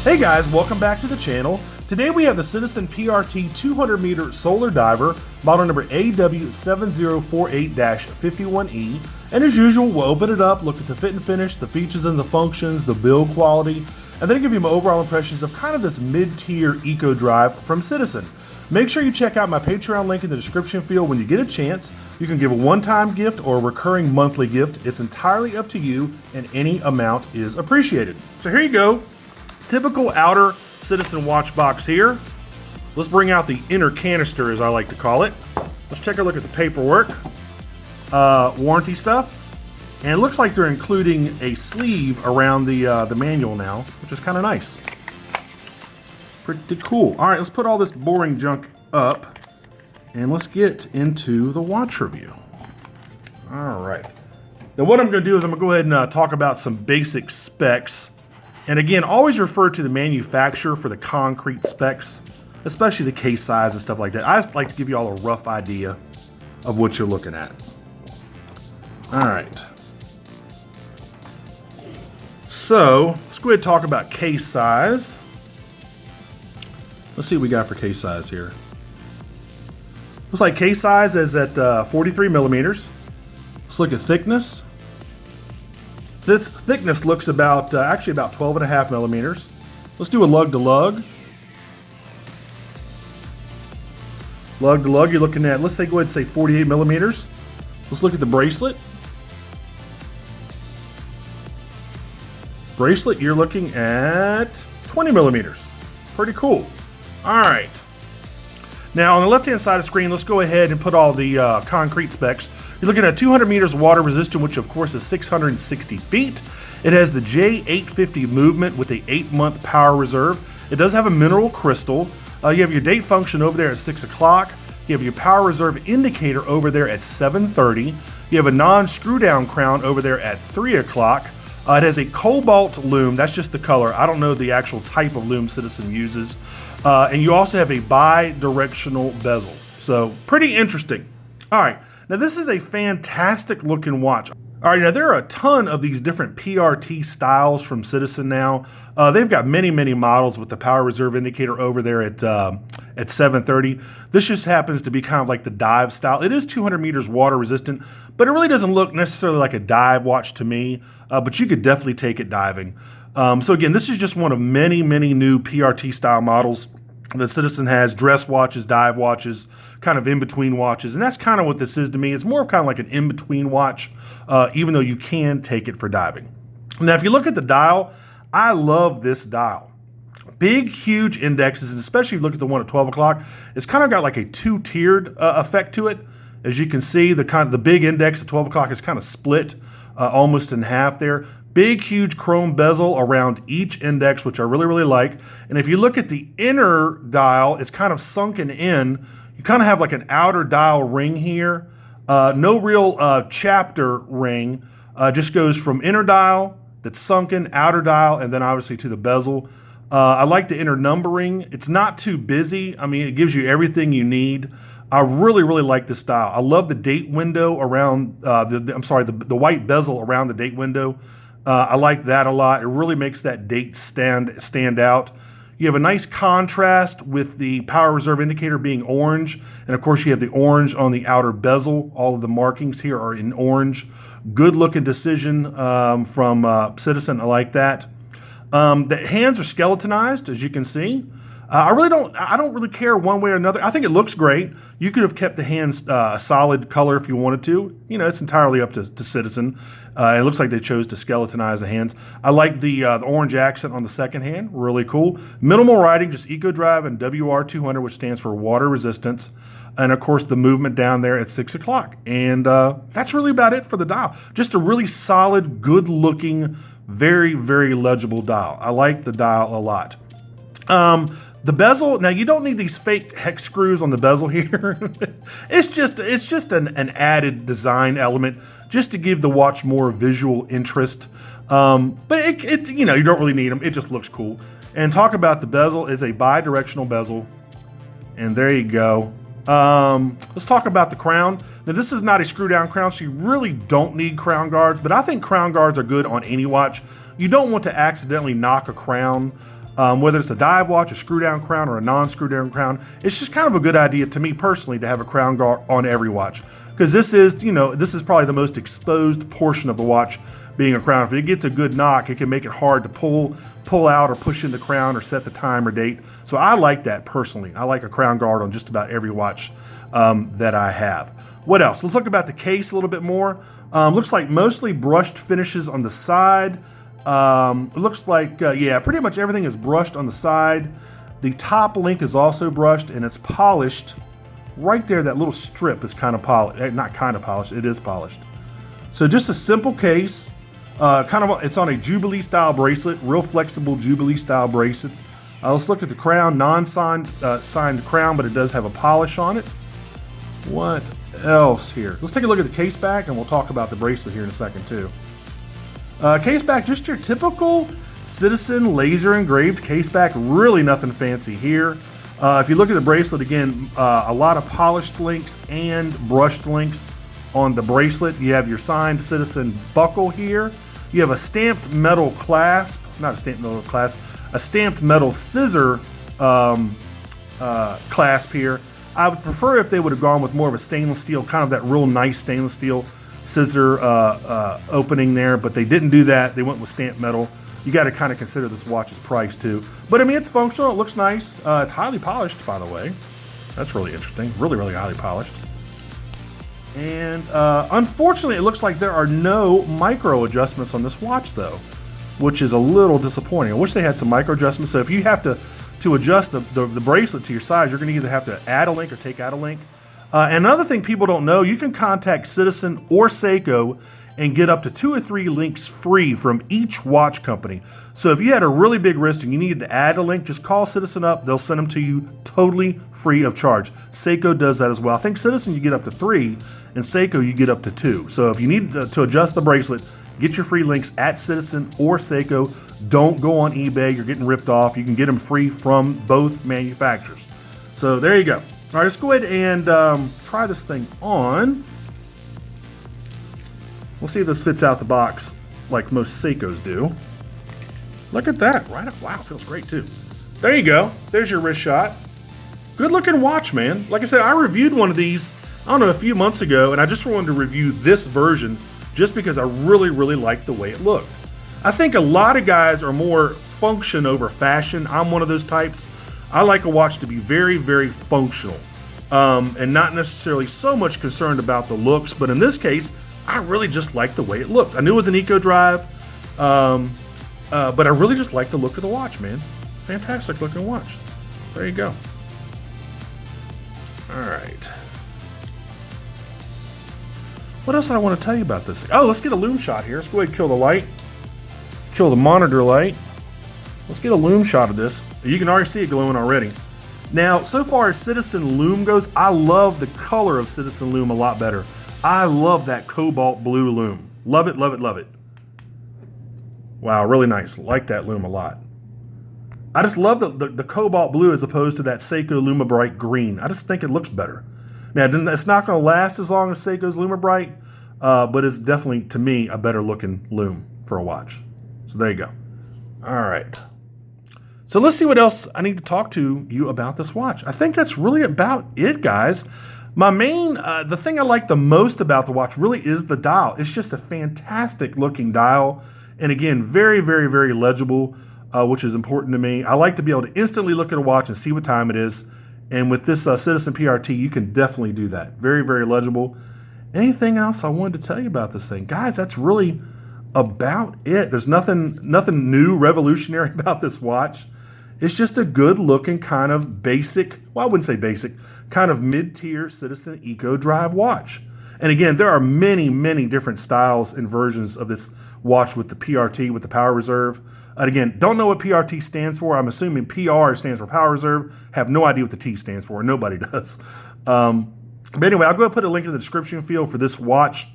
Hey guys, welcome back to the channel. Today we have the Citizen PRT 200 meter solar diver, model number AW7048-51E. And as usual, we'll open it up, look at the fit and finish, the features and the functions, the build quality, and then give you my overall impressions of kind of this mid-tier eco drive from Citizen. Make sure you check out my Patreon link in the description field when you get a chance. You can give a one-time gift or a recurring monthly gift. It's entirely up to you, and any amount is appreciated. So here you go. Typical outer Citizen watch box here. Let's bring out the inner canister, as I like to call it. Let's take a look at the paperwork, warranty stuff, and it looks like they're including a sleeve around the manual now, which is kind of nice. Pretty cool. All right, let's put all this boring junk up, and let's get into the watch review. All right. Now what I'm going to do is I'm going to go ahead and talk about some basic specs. And again, always refer to the manufacturer for the concrete specs, especially the case size and stuff like that. I just like to give you all a rough idea of what you're looking at. All right. So let's go ahead and talk about case size. Let's see what we got for case size here. Looks like case size is at 43 millimeters. Let's look at thickness. This thickness looks about, actually about 12.5 millimeters. Let's do a lug to lug. Lug to lug, you're looking at, let's say, go ahead and say 48 millimeters. Let's look at the bracelet. Bracelet, you're looking at 20 millimeters. Pretty cool. All right. Now on the left-hand side of the screen, let's go ahead and put all the concrete specs. You're looking at 200 meters water resistant, which of course is 660 feet. It has the J850 movement with a 8-month power reserve. It does have a mineral crystal. You have your date function over there at 6 o'clock. You have your power reserve indicator over there at 7:30. You have a non-screw down crown over there at 3 o'clock. It has a cobalt loom. That's just the color. I don't know the actual type of loom Citizen uses. And you also have a bi-directional bezel. So pretty interesting. All right. Now this is a fantastic looking watch. All right, now there are a ton of these different PRT styles from Citizen now. They've got many, many models with the power reserve indicator over there at 7:30. This just happens to be kind of like the dive style. It is 200 meters water resistant, but it really doesn't look necessarily like a dive watch to me, but you could definitely take it diving. So again, this is just one of many, many new PRT style models that Citizen has. Dress watches, dive watches, kind of in-between watches, and that's kind of what this is to me. It's more of kind of like an in-between watch, even though you can take it for diving. Now, if you look at the dial, I love this dial. Big, huge indexes, and especially if you look at the one at 12 o'clock, it's kind of got like a two-tiered effect to it. As you can see, the big index at 12 o'clock is kind of split almost in half there. Big, huge chrome bezel around each index, which I really, really like. And if you look at the inner dial, it's kind of sunken in. You kind of have like an outer dial ring here. No real chapter ring. Just goes from inner dial that's sunken, outer dial, and then obviously to the bezel. I like the inner numbering. It's not too busy. I mean, it gives you everything you need. I really, really like this dial. I love the date window around, the white bezel around the date window. I like that a lot. It really makes that date stand out. You have a nice contrast with the power reserve indicator being orange. And of course you have the orange on the outer bezel. All of the markings here are in orange. Good looking decision from Citizen. I like that. The hands are skeletonized, as you can see. I don't really care one way or another. I think it looks great. You could have kept the hands a solid color if you wanted to. You know, it's entirely up to Citizen. It looks like they chose to skeletonize the hands. I like the orange accent on the second hand, really cool. Minimal writing, just Eco Drive and WR200, which stands for water resistance. And of course the movement down there at 6 o'clock. And that's really about it for the dial. Just a really solid, good looking, very, very legible dial. I like the dial a lot. The bezel, now you don't need these fake hex screws on the bezel here. It's just an added design element just to give the watch more visual interest. But you know, you don't really need them. It just looks cool. And talk about the bezel, is a bi-directional bezel. And there you go. Let's talk about the crown. Now this is not a screw down crown, so you really don't need crown guards, but I think crown guards are good on any watch. You don't want to accidentally knock a crown Whether it's a dive watch, a screw down crown, or a non-screw down crown, it's just kind of a good idea to me personally to have a crown guard on every watch. Because this is, you know, this is probably the most exposed portion of the watch, being a crown. If it gets a good knock, it can make it hard to pull out or push in the crown or set the time or date. So I like that personally. I like a crown guard on just about every watch that I have. What else? Let's look about the case a little bit more. Looks like mostly brushed finishes on the side. It looks like, yeah, pretty much everything is brushed on the side. The top link is also brushed and it's polished. Right there, that little strip is kind of polished. Not kind of polished, it is polished. So just a simple case. It's on a Jubilee style bracelet, real flexible Jubilee style bracelet. Let's look at the crown, non-signed signed crown, but it does have a polish on it. What else here? Let's take a look at the case back and we'll talk about the bracelet here in a second too. Case back, just your typical Citizen laser engraved case back, really nothing fancy here. If you look at the bracelet again, a lot of polished links and brushed links on the bracelet. You have your signed Citizen buckle here. You have a stamped metal clasp, not a stamped metal clasp, a stamped metal scissor clasp here. I would prefer if they would have gone with more of a stainless steel, kind of that real nice stainless steel scissor opening there, but they didn't do that. They went with stamped metal. You got to kind of consider this watch's price too. But I mean, it's functional. It looks nice. It's highly polished, by the way. That's really interesting. Really, really highly polished. And unfortunately, it looks like there are no micro adjustments on this watch though, which is a little disappointing. I wish they had some micro adjustments. So if you have to adjust the bracelet to your size, you're going to either have to add a link or take out a link. And another thing people don't know, you can contact Citizen or Seiko and get up to 2 or 3 links free from each watch company. So if you had a really big wrist and you needed to add a link, just call Citizen up. They'll send them to you totally free of charge. Seiko does that as well. I think Citizen you get up to 3 and Seiko you get up to 2. So if you need to adjust the bracelet, get your free links at Citizen or Seiko. Don't go on eBay. You're getting ripped off. You can get them free from both manufacturers. So there you go. All right, let's go ahead and try this thing on. We'll see if this fits out the box like most Seikos do. Look at that. Right up. Wow, feels great too. There you go. There's your wrist shot. Good looking watch, man. Like I said, I reviewed one of these, I don't know, a few months ago, and I just wanted to review this version just because I really, really liked the way it looked. I think a lot of guys are more function over fashion. I'm one of those types. I like a watch to be very, very functional and not necessarily so much concerned about the looks, but in this case, I really just like the way it looked. I knew it was an Eco Drive, but I really just like the look of the watch, man. Fantastic looking watch. There you go. All right. What else did I want to tell you about this thing? Oh, let's get a lume shot here. Let's go ahead and kill the light. Kill the monitor light. Let's get a lume shot of this. You can already see it glowing already. Now, so far as Citizen lume goes, I love the color of Citizen lume a lot better. I love that cobalt blue lume. Love it, love it, love it. Wow, really nice. Like that lume a lot. I just love the cobalt blue as opposed to that Seiko Lumibrite green. I just think it looks better. Now, it's not going to last as long as Seiko's Lumibrite, but it's definitely, to me, a better looking lume for a watch. So there you go. All right. So let's see what else I need to talk to you about this watch. I think that's really about it, guys. My main, the thing I like the most about the watch really is the dial. It's just a fantastic looking dial. And again, very, very, very legible, which is important to me. I like to be able to instantly look at a watch and see what time it is. And with this Citizen PRT, you can definitely do that. Very, very legible. Anything else I wanted to tell you about this thing? Guys, that's really about it. There's nothing new, revolutionary about this watch. It's just a good looking kind of basic, well, I wouldn't say basic, kind of mid-tier Citizen Eco Drive watch. And again, there are many, many different styles and versions of this watch with the PRT, with the power reserve. And again, don't know what PRT stands for. I'm assuming PR stands for power reserve. Have no idea what the T stands for. Nobody does. But anyway, I'll go ahead and put a link in the description field for this watch.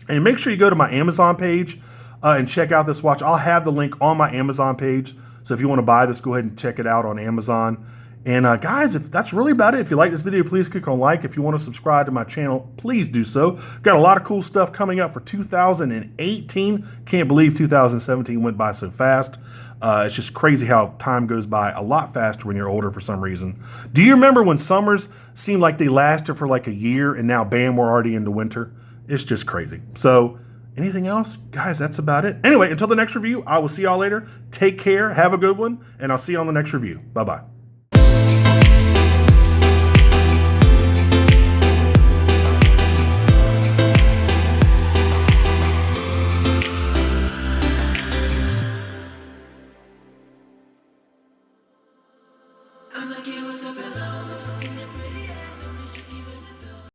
And make sure you go to my Amazon page and check out this watch. I'll have the link on my Amazon page. So if you want to buy this, go ahead and check it out on Amazon. And guys, if that's really about it, if you like this video, please click on like. If you want to subscribe to my channel, please do so. Got a lot of cool stuff coming up for 2018. Can't believe 2017 went by so fast. It's just crazy how time goes by a lot faster when you're older for some reason. Do you remember when summers seemed like they lasted for like a year and now bam, we're already into winter? It's just crazy. So anything else? Guys, that's about it. Anyway, until the next review, I will see y'all later. Take care, have a good one, and I'll see you on the next review. Bye-bye.